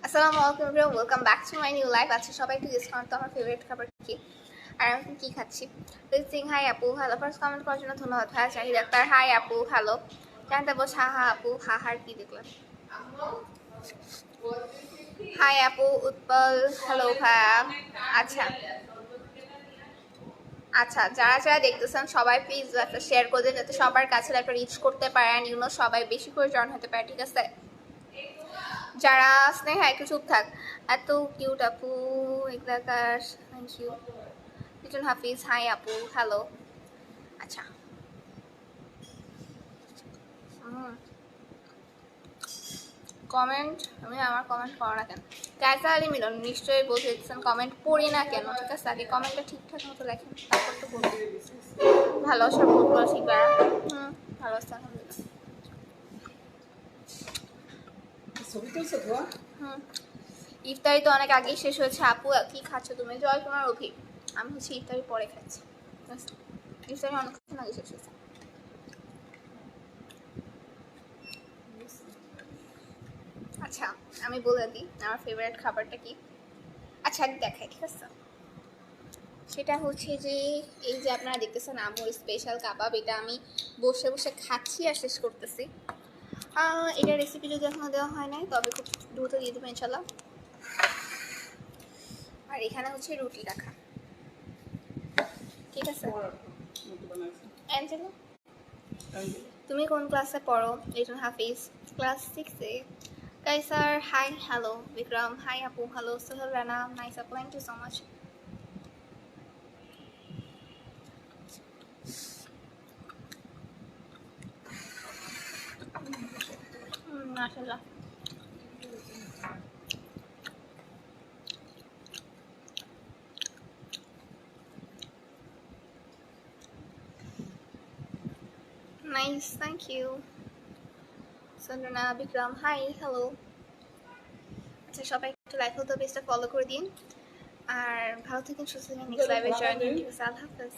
আসসালামু আলাইকুম everyone, welcome back to my new life. আজকে সবাই একটু গেস করুন তো আমার ফেভারিট খাবার কি আর আমি কি খাচ্ছি। সিং হাই আপু হ্যালো, ফার্স্ট কমেন্ট করার জন্য ধন্যবাদ। ভাইয়া শাহিদ আক্তার হাই আপু হ্যালো। জানতে বস হা হা আপু হাহার কি দেখলাম। হাই আপু উৎপল হ্যালো ভাইয়া। আচ্ছা আচ্ছা, যারা যারা দেখতেছেন সবাই প্লিজ একটা শেয়ার করে দিন যাতে সবার কাছে একটা রিচ করতে পারে অ্যান্ড সবাই বেশি করে জয়েন হতে পারে, ঠিক আছে। যারা স্নেহা একটু চুপ থাক, এত কিউট আপু এক্সাকাশ, thank you. Liton Hafiz hi আপু হ্যালো। আচ্ছা কমেন্ট, আমি আমার কমেন্ট পড়ো না কেন? কায়সা আলী মিলন নিশ্চয়ই বলতে দিচ্ছেন কমেন্ট পড়ি না কেন, ঠিক আছে। আগে কমেন্টটা ঠিকঠাক মতো লেখেন তারপর তো বলবো। ভালো সাপোর্ট করা শিখবা। ভালো আছে আলহামদুলিল্লাহ। ইফতারি তো অনেক আগেই শেষ হয়েছে আপু, কি খাচ্ছ তুমি? জয় তোমার অভি। আমি হচ্ছে ইফতারি পরে খাচ্ছি, ইফতারি অনেকক্ষণ আগে শেষ হয়েছে। আচ্ছা আমি বলে দিই আমার ফেভারিট খাবারটা কি। আচ্ছা দেখাই, ঠিক আছে। সেটা হচ্ছে যে এই যে আপনারা দেখতেছেন আম্মুর স্পেশাল কাবাব, এটা আমি বসে বসে খাচ্ছি আর শেষ করতেছি। এটা রেসিপি যদি এখনো দেওয়া হয় নাই তবে খুব দ্রুত দিয়ে দেবো ইনশাল্লাহ। আর এখানে হচ্ছে রুটি রাখা, ঠিক আছে। অ্যাঞ্জেলো তুমি কোন ক্লাসে পড়ো? লিটন হাফিজ ক্লাস 6-এ। Kaisar hi hello. Bikram hi আপু হ্যালো। সোহেল রানা নাইস আপু, থ্যাংক ইউ সো মাচ। মাশাআল্লাহ। Nice, thank you. সন্ডনা বিক্রম হাই হ্যালো। আচ্ছা সবাই একটু লাইক হতো, পেজটা ফলো করে দিন আর ভালো থাকেন, সুস্থ থাকেন। নেক্সট লাইভে জয়েন করুন, ঠিক আছে। আল্লাহ হাফেজ।